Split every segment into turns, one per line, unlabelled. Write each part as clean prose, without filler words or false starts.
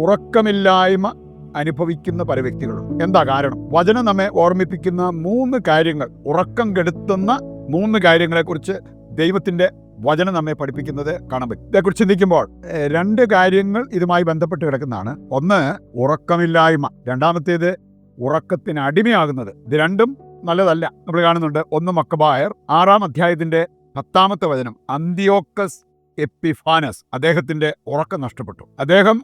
ഉറക്കമില്ലായ്മ അനുഭവിക്കുന്ന പല വ്യക്തികളും. എന്താ കാരണം? വചനം നമ്മെ ഓർമ്മിപ്പിക്കുന്ന 3 കാര്യങ്ങൾ, ഉറക്കം കെടുത്തുന്ന 3 കാര്യങ്ങളെക്കുറിച്ച് ദൈവത്തിന്റെ വചനം നമ്മെ പഠിപ്പിക്കുന്നത് കാണാൻ പറ്റും. ഇതേക്കുറിച്ച് ചിന്തിക്കുമ്പോൾ 2 കാര്യങ്ങൾ ഇതുമായി ബന്ധപ്പെട്ട് കിടക്കുന്നതാണ്. ഒന്ന് ഉറക്കമില്ലായ്മ, രണ്ടാമത്തേത് ഉറക്കത്തിന് അടിമയാകുന്നത്. ഇത് രണ്ടും നല്ലതല്ല. നമ്മൾ കാണുന്നുണ്ട് 1 മക്കബായർ 6-ാം അധ്യായത്തിന്റെ 10-ാമത്തെ വചനം. അന്തിയോക്കസ് എപ്പിഫാനസ്, അദ്ദേഹത്തിന്റെ ഉറക്കം നഷ്ടപ്പെട്ടു. അദ്ദേഹം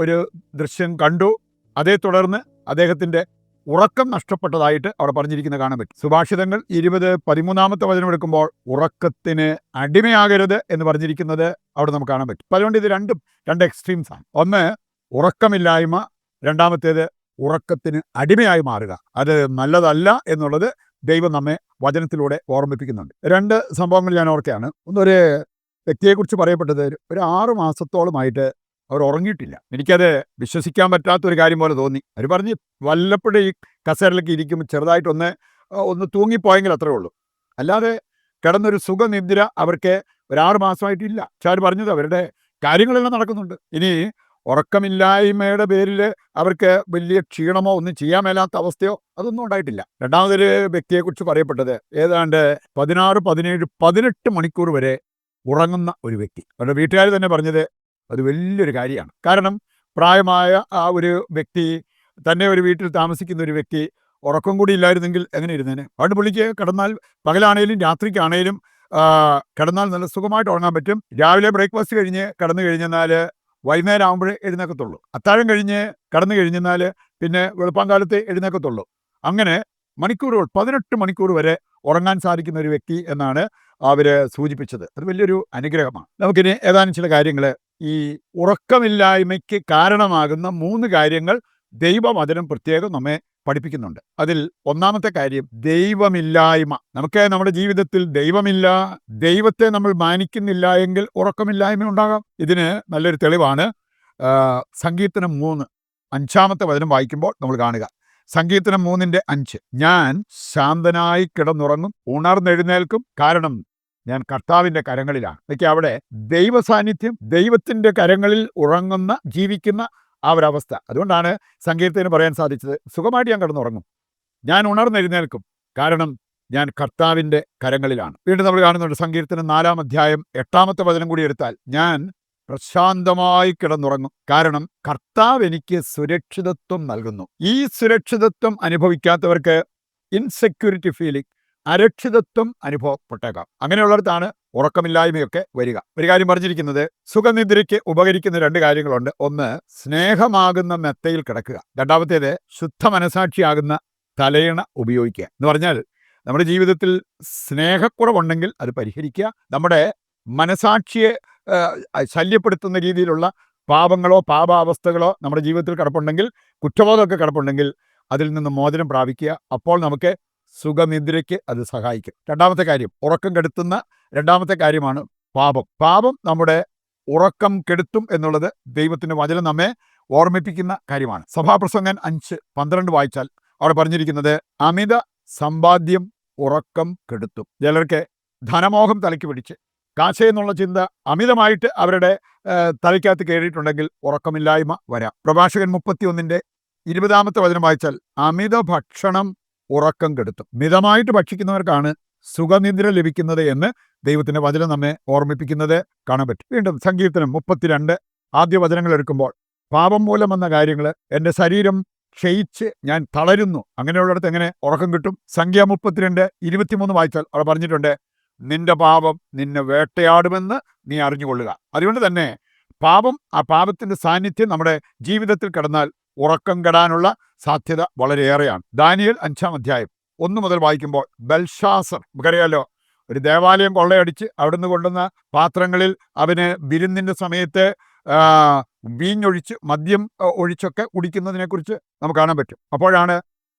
ഒരു ദൃശ്യം കണ്ടു. അതേ തുടർന്ന് അദ്ദേഹത്തിന്റെ ഉറക്കം നഷ്ടപ്പെട്ടതായിട്ട് അവിടെ പറഞ്ഞിരിക്കുന്നത് കാണാൻ പറ്റും. സുഭാഷിതങ്ങൾ 20:13 വചനം എടുക്കുമ്പോൾ ഉറക്കത്തിന് അടിമയാകരുത് എന്ന് പറഞ്ഞിരിക്കുന്നത് അവിടെ നമുക്ക് കാണാൻ പറ്റും. അതുകൊണ്ട് ഇത് രണ്ട് എക്സ്ട്രീംസ് ആണ്. ഒന്ന് ഉറക്കമില്ലായ്മ, രണ്ടാമത്തേത് ഉറക്കത്തിന് അടിമയായി മാറുക. അത് നല്ലതല്ല എന്നുള്ളത് ദൈവം നമ്മെ വചനത്തിലൂടെ ഓർമ്മിപ്പിക്കുന്നുണ്ട്. 2 സംഭവങ്ങൾ ഞാൻ ഓർക്കുകയാണ്. ഒന്നൊരു വ്യക്തിയെക്കുറിച്ച് പറയപ്പെട്ടത്, ഒരു 6 മാസത്തോളമായിട്ട് അവർ ഉറങ്ങിയിട്ടില്ല. എനിക്കത് വിശ്വസിക്കാൻ പറ്റാത്തൊരു കാര്യം പോലെ തോന്നി. അവർ പറഞ്ഞ് വല്ലപ്പോഴും ഈ കസേരയിലേക്ക് ഇരിക്കുമ്പോൾ ചെറുതായിട്ടൊന്ന് തൂങ്ങിപ്പോയെങ്കിൽ അത്രേ ഉള്ളൂ, അല്ലാതെ കിടന്നൊരു സുഖനിദ്ര അവർക്ക് ഒരു 6 മാസമായിട്ടില്ല. പക്ഷെ അവർ പറഞ്ഞത് അവരുടെ കാര്യങ്ങളെല്ലാം നടക്കുന്നുണ്ട്. ഇനി ഉറക്കമില്ലായ്മയുടെ പേരിൽ അവർക്ക് വലിയ ക്ഷീണമോ ഒന്നും ചെയ്യാൻ മേലാത്ത അവസ്ഥയോ അതൊന്നും ഉണ്ടായിട്ടില്ല. രണ്ടാമതൊരു വ്യക്തിയെക്കുറിച്ച് പറയപ്പെട്ടത് ഏതാണ്ട് 16, 17, 18 മണിക്കൂർ വരെ ഉറങ്ങുന്ന ഒരു വ്യക്തി. അവരുടെ വീട്ടുകാർ തന്നെ പറഞ്ഞത് അത് വലിയൊരു കാര്യമാണ്. കാരണം പ്രായമായ ആ ഒരു വ്യക്തി, തന്നെ ഒരു വീട്ടിൽ താമസിക്കുന്ന ഒരു വ്യക്തി ഉറക്കം കൂടി ഇല്ലായിരുന്നെങ്കിൽ എങ്ങനെ ഇരുന്നേനെ? അതുകൊണ്ട് പുള്ളിക്ക് കിടന്നാൽ, പകലാണേലും രാത്രിക്കാണേലും കിടന്നാൽ നല്ല സുഖമായിട്ട് ഉറങ്ങാൻ പറ്റും. രാവിലെ ബ്രേക്ക്ഫാസ്റ്റ് കഴിഞ്ഞ് കിടന്നു കഴിഞ്ഞെന്നാൽ വൈകുന്നേരം ആകുമ്പോഴേ എഴുന്നേക്കത്തുള്ളൂ. അത്താഴം കഴിഞ്ഞ് കിടന്നു കഴിഞ്ഞെന്നാൽ പിന്നെ വെളുപ്പാങ്കാലത്ത് എഴുന്നേക്കത്തുള്ളൂ. അങ്ങനെ മണിക്കൂറുകൾ, 18 മണിക്കൂർ വരെ ഉറങ്ങാൻ സാധിക്കുന്ന ഒരു വ്യക്തി എന്നാണ് അവർ സൂചിപ്പിച്ചത്. അത് വലിയൊരു അനുഗ്രഹമാണ്. നമുക്കിനി ഏതാനും ചില കാര്യങ്ങൾ, ഈ ഉറക്കമില്ലായ്മയ്ക്ക് കാരണമാകുന്ന 3 കാര്യങ്ങൾ ദൈവവചനം പ്രത്യേകം നമ്മെ പഠിപ്പിക്കുന്നുണ്ട്. അതിൽ ഒന്നാമത്തെ കാര്യം ദൈവമില്ലായ്മ. നമുക്ക് നമ്മുടെ ജീവിതത്തിൽ ദൈവത്തെ നമ്മൾ മാനിക്കുന്നില്ല എങ്കിൽ ഉറക്കമില്ലായ്മ ഉണ്ടാകാം. ഇതിന് നല്ലൊരു തെളിവാണ് സങ്കീർത്തനം 3 5-ാമത്തെ വചനം വായിക്കുമ്പോൾ നമ്മൾ കാണുക. സങ്കീർത്തനം 3:5, ഞാൻ ശാന്തനായി കിടന്നുറങ്ങും, ഉണർന്നെഴുന്നേൽക്കും, കാരണം ഞാൻ കർത്താവിന്റെ കരങ്ങളിലാണ്. എനിക്ക് അവിടെ ദൈവ സാന്നിധ്യം, ദൈവത്തിന്റെ കരങ്ങളിൽ ഉറങ്ങുന്ന, ജീവിക്കുന്ന ആ ഒരവസ്ഥ. അതുകൊണ്ടാണ് സങ്കീർത്തനം പറയാൻ സാധിച്ചത്, സുഖമായിട്ട് ഞാൻ കിടന്നുറങ്ങും, ഞാൻ ഉണർന്നെഴുന്നേൽക്കും, കാരണം ഞാൻ കർത്താവിന്റെ കരങ്ങളിലാണ്. വീണ്ടും നമ്മൾ കാണുന്നുണ്ട് സങ്കീർത്തനം 4-ാം അധ്യായം 8-ാമത്തെ വചനം കൂടി എടുത്താൽ, ഞാൻ പ്രശാന്തമായി കിടന്നുറങ്ങും, കാരണം കർത്താവ് എനിക്ക് സുരക്ഷിതത്വം നൽകുന്നു. ഈ സുരക്ഷിതത്വം അനുഭവിക്കാത്തവർക്ക് ഇൻസെക്യൂരിറ്റി ഫീലിംഗ്, അരക്ഷിതത്വം അനുഭവപ്പെട്ടേക്കാം. അങ്ങനെയുള്ളിടത്താണ് ഉറക്കമില്ലായ്മയൊക്കെ വരിക. ഒരു കാര്യം പറഞ്ഞിരിക്കുന്നത്, സുഖനിദ്രയ്ക്ക് ഉപകരിക്കുന്ന 2 കാര്യങ്ങളുണ്ട്. ഒന്ന് സ്നേഹമാകുന്ന മെത്തയിൽ കിടക്കുക, രണ്ടാമത്തേത് ശുദ്ധ മനസാക്ഷിയാകുന്ന തലയിണ ഉപയോഗിക്കുക. എന്ന് പറഞ്ഞാൽ നമ്മുടെ ജീവിതത്തിൽ സ്നേഹക്കുറവുണ്ടെങ്കിൽ അത് പരിഹരിക്കുക. നമ്മുടെ മനസാക്ഷിയെ ശല്യപ്പെടുത്തുന്ന രീതിയിലുള്ള പാപങ്ങളോ പാപാവസ്ഥകളോ നമ്മുടെ ജീവിതത്തിൽ കിടപ്പുണ്ടെങ്കിൽ, കുറ്റബോധമൊക്കെ കിടപ്പുണ്ടെങ്കിൽ അതിൽ നിന്ന് മോചനം പ്രാപിക്കുക. അപ്പോൾ നമുക്ക് സുഖനിദ്രയ്ക്ക് അത് സഹായിക്കും. രണ്ടാമത്തെ കാര്യം, ഉറക്കം കെടുത്തുന്ന രണ്ടാമത്തെ കാര്യമാണ് പാപം നമ്മുടെ ഉറക്കം കെടുത്തും എന്നുള്ളത് ദൈവത്തിന്റെ വചനം നമ്മെ ഓർമ്മിപ്പിക്കുന്ന കാര്യമാണ്. സഭാപ്രസംഗൻ 5:12 വായിച്ചാൽ അവിടെ പറഞ്ഞിരിക്കുന്നത്, അമിത സമ്പാദ്യം ഉറക്കം കെടുത്തും. ചിലർക്ക് ധനമോഹം തലയ്ക്ക് പിടിച്ച് കാശയെന്നുള്ള ചിന്ത അമിതമായിട്ട് അവരുടെ തലയ്ക്കകത്ത് കയറിയിട്ടുണ്ടെങ്കിൽ ഉറക്കമില്ലായ്മ വരാം. പ്രഭാഷകൻ 31:20 വചനം വായിച്ചാൽ, അമിത ഭക്ഷണം ഉറക്കം കെടുത്തും. മിതമായിട്ട് ഭക്ഷിക്കുന്നവർക്കാണ് സുഖനിദ്ര ലഭിക്കുന്നത് എന്ന് ദൈവത്തിന്റെ വചനം നമ്മെ ഓർമ്മിപ്പിക്കുന്നത് കാണാൻ പറ്റും. വീണ്ടും സങ്കീർത്തനം 32 ആദ്യ വചനങ്ങൾ എടുക്കുമ്പോൾ, പാപം മൂലം വന്ന കാര്യങ്ങൾ, എൻ്റെ ശരീരം ക്ഷയിച്ച് ഞാൻ തളരുന്നു, അങ്ങനെയുള്ളിടത്ത് എങ്ങനെ ഉറക്കം കിട്ടും? സംഖ്യ 32:23 വായിച്ചാൽ അവിടെ പറഞ്ഞിട്ടുണ്ട്, നിന്റെ പാപം നിന്നെ വേട്ടയാടുമെന്ന് നീ അറിഞ്ഞുകൊള്ളുക. അതുകൊണ്ട് തന്നെ ആ പാപത്തിന്റെ സാന്നിധ്യം നമ്മുടെ ജീവിതത്തിൽ കിടന്നാൽ ഉറക്കം കെടാനുള്ള സാധ്യത വളരെയേറെയാണ്. ദാനിയേൽ 5-ാം അധ്യായം 1 മുതൽ വായിക്കുമ്പോൾ, ബൽഷാസർ, നമുക്കറിയാലോ, ഒരു ദേവാലയം കൊള്ളയടിച്ച് അവിടുന്ന് കൊണ്ടുവന്ന പാത്രങ്ങളിൽ അവന് വിരുന്നിൻ്റെ സമയത്ത് വീഞ്ഞൊഴിച്ച്, മദ്യം ഒഴിച്ചൊക്കെ കുടിക്കുന്നതിനെക്കുറിച്ച് നമുക്ക് കാണാൻ പറ്റും. അപ്പോഴാണ്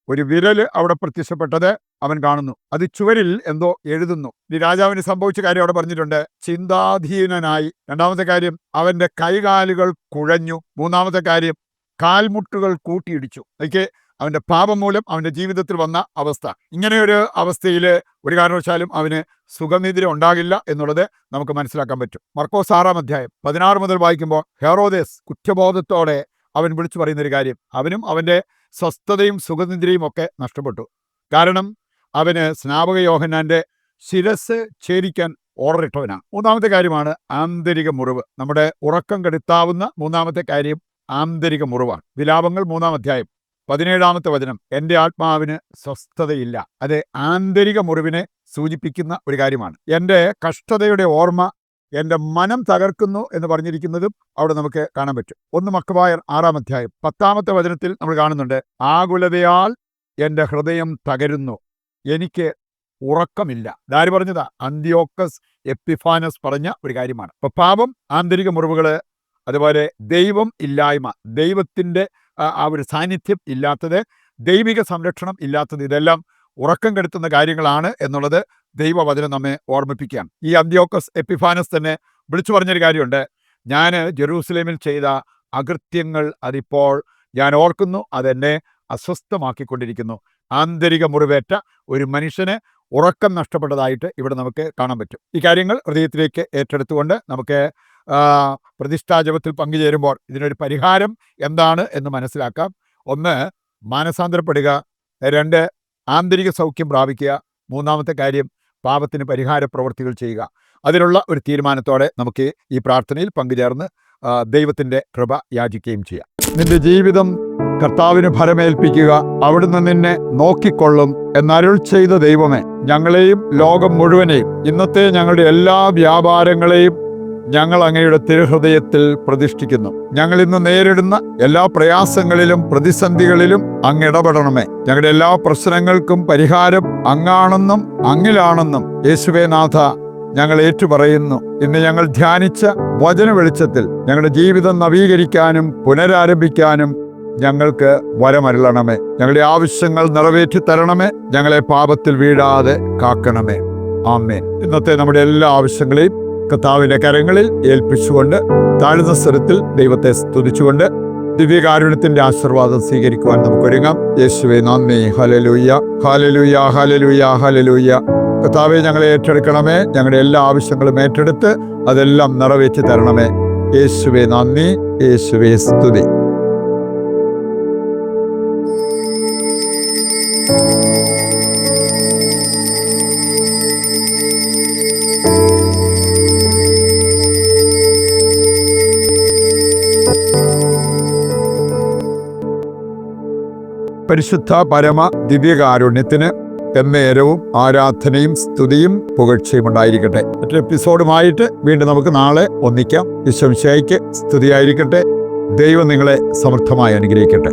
ഒരു വിരൽ അവിടെ പ്രത്യക്ഷപ്പെട്ടത് അവൻ കാണുന്നു. അത് ചുവരിൽ എന്തോ എഴുതുന്നു. ഈ രാജാവിന് സംഭവിച്ച കാര്യം അവിടെ പറഞ്ഞിട്ടുണ്ട്, ചിന്താധീനനായി. രണ്ടാമത്തെ കാര്യം, അവൻ്റെ കൈകാലുകൾ കുഴഞ്ഞു. മൂന്നാമത്തെ കാര്യം, കാൽമുട്ടുകൾ കൂട്ടിയിടിച്ചു. എനിക്ക് അവൻ്റെ പാപം മൂലം അവൻ്റെ ജീവിതത്തിൽ വന്ന അവസ്ഥ. ഇങ്ങനെയൊരു അവസ്ഥയിൽ ഒരു കാരണവശാലും അവന് സുഖനിദ്ര ഉണ്ടാകില്ല എന്നുള്ളത് നമുക്ക് മനസ്സിലാക്കാൻ പറ്റും. മർക്കോസ് 6-ാം അധ്യായം 16 മുതൽ വായിക്കുമ്പോൾ ഹെറോദേസ് കുറ്റബോധത്തോടെ അവൻ വിളിച്ചു പറയുന്നൊരു കാര്യം, അവനും അവൻ്റെ സ്വസ്ഥതയും സുഖനിദ്രയും ഒക്കെ നഷ്ടപ്പെട്ടു. കാരണം അവന് സ്നാപക യോഹന്നാൻ്റെ ശിരസ് ഛേദിക്കാൻ ഓർഡർ ഇട്ടവനാണ്. മൂന്നാമത്തെ കാര്യമാണ് ആന്തരിക മുറിവ്. നമ്മുടെ ഉറക്കം കെടുത്താവുന്ന മൂന്നാമത്തെ കാര്യം ആന്തരിക മുറിവാണ്. വിലാപങ്ങൾ 3-ാം അധ്യായം 17-ാമത്തെ വചനം, എൻ്റെ ആത്മാവിന് സ്വസ്ഥതയില്ല. അത് ആന്തരിക മുറിവിനെ സൂചിപ്പിക്കുന്ന ഒരു കാര്യമാണ്. എൻ്റെ കഷ്ടതയുടെ ഓർമ്മ എൻ്റെ മനം തകർക്കുന്നു എന്ന് പറഞ്ഞിരിക്കുന്നതും അവിടെ നമുക്ക് കാണാൻ പറ്റും. 1 മക്കബായർ 6-ാം അധ്യായം 10-ാമത്തെ വചനത്തിൽ നമ്മൾ കാണുന്നുണ്ട്, ആകുലതയാൽ എൻ്റെ ഹൃദയം തകരുന്നു, എനിക്ക് ഉറക്കമില്ല. ഇതാര് പറഞ്ഞതാ? അന്ത്യോക്കസ് എപ്പിഫാനസ് പറഞ്ഞ ഒരു കാര്യമാണ്. അപ്പൊ പാപം, ആന്തരിക മുറിവുകള്, അതുപോലെ ദൈവം ഇല്ലായ്മ, ദൈവത്തിൻ്റെ ആ ഒരു സാന്നിധ്യം ഇല്ലാത്തത്, ദൈവിക സംരക്ഷണം ഇല്ലാത്തത്, ഇതെല്ലാം ഉറക്കം കെടുത്തുന്ന കാര്യങ്ങളാണ് എന്നുള്ളത് ദൈവവചനം നമ്മെ ഓർമ്മിപ്പിക്കുകയാണ്. ഈ അന്ത്യോക്കസ് എപ്പിഫാനസ് തന്നെ വിളിച്ചു പറഞ്ഞൊരു കാര്യമുണ്ട്, ഞാൻ ജെറൂസലേമിൽ ചെയ്ത അകൃത്യങ്ങൾ അതിപ്പോൾ ഞാൻ ഓർക്കുന്നു, അതെന്നെ അസ്വസ്ഥമാക്കിക്കൊണ്ടിരിക്കുന്നു. ആന്തരിക മുറിവേറ്റ ഒരു മനുഷ്യന് ഉറക്കം നഷ്ടപ്പെട്ടതായിട്ട് ഇവിടെ നമുക്ക് കാണാൻ പറ്റും. ഈ കാര്യങ്ങൾ ഹൃദയത്തിലേക്ക് ഏറ്റെടുത്തുകൊണ്ട് നമുക്ക് പ്രതിഷ്ഠാജപത്തിൽ പങ്കുചേരുമ്പോൾ ഇതിനൊരു പരിഹാരം എന്താണ് എന്ന് മനസ്സിലാക്കാം. 1, മാനസാന്തരപ്പെടുക. 2, ആന്തരിക സൗഖ്യം പ്രാപിക്കുക. 3-ാമത്തെ കാര്യം, പാപത്തിന് പരിഹാര പ്രവൃത്തികൾ ചെയ്യുക. അതിനുള്ള ഒരു തീരുമാനത്തോടെ നമുക്ക് ഈ പ്രാർത്ഥനയിൽ പങ്കുചേർന്ന് ദൈവത്തിൻ്റെ കൃപ യാചിക്കുകയും ചെയ്യാം. നിന്റെ ജീവിതം കർത്താവിന് ഫലമേൽപ്പിക്കുക, അവിടുന്ന് നിന്നെ നോക്കിക്കൊള്ളും എന്നരുൾ ചെയ്ത ദൈവമേ, ഞങ്ങളെയും ലോകം മുഴുവനെയും ഇന്നത്തെ ഞങ്ങളുടെ എല്ലാ വ്യാപാരങ്ങളെയും ഞങ്ങൾ അങ്ങയുടെ തിരുഹൃദയത്തിൽ പ്രതിഷ്ഠിക്കുന്നു. ഞങ്ങൾ ഇന്ന് നേരിടുന്ന എല്ലാ പ്രയാസങ്ങളിലും പ്രതിസന്ധികളിലും അങ്ങ് ഇടപെടണമേ. ഞങ്ങളുടെ എല്ലാ പ്രശ്നങ്ങൾക്കും പരിഹാരം അങ്ങാണെന്നും അങ്ങിലാണെന്നും യേശുവേ നാഥ ഞങ്ങൾ ഏറ്റുപറയുന്നു. ഇന്ന് ഞങ്ങൾ ധ്യാനിച്ച വചന വെളിച്ചത്തിൽ ഞങ്ങളുടെ ജീവിതം നവീകരിക്കാനും പുനരാരംഭിക്കാനും ഞങ്ങൾക്ക് വരമരുളണമേ. ഞങ്ങളുടെ ആവശ്യങ്ങൾ നിറവേറ്റി തരണമേ. ഞങ്ങളെ പാപത്തിൽ വീഴാതെ കാക്കണമേ. ആമേൻ. ഇന്നത്തെ നമ്മുടെ എല്ലാ ആവശ്യങ്ങളെയും കർത്താവിന്റെ കരങ്ങളിൽ ഏൽപ്പിച്ചുകൊണ്ട് താഴ്ന്ന സ്വരത്തിൽ ദൈവത്തെ സ്തുതിച്ചുകൊണ്ട് ദിവ്യകാരുണ്യത്തിന്റെ ആശീർവാദം സ്വീകരിക്കുവാൻ നമുക്ക് ഒരുങ്ങാം. യേശുവേ നന്ദി. Hallelujah, hallelujah, hallelujah, hallelujah. കർത്താവേ, ഞങ്ങളെ ഏറ്റെടുക്കണമേ. ഞങ്ങളുടെ എല്ലാ ആവശ്യങ്ങളും ഏറ്റെടുത്ത് അതെല്ലാം നിറവേറ്റി തരണമേ. യേശുവേ നന്ദി, യേശുവേ സ്തുതി. പരിശുദ്ധ പരമ ദിവ്യകാരുണ്യത്തിന് എന്നേരവും ആരാധനയും സ്തുതിയും പുകഴ്ചയും ഉണ്ടായിരിക്കട്ടെ. മറ്റൊരു എപ്പിസോഡുമായിട്ട് വീണ്ടും നമുക്ക് നാളെ ഒന്നിക്കാം. ഈശോ മിശിഹായ്ക്ക് സ്തുതിയായിരിക്കട്ടെ. ദൈവം നിങ്ങളെ സമൃദ്ധമായി അനുഗ്രഹിക്കട്ടെ.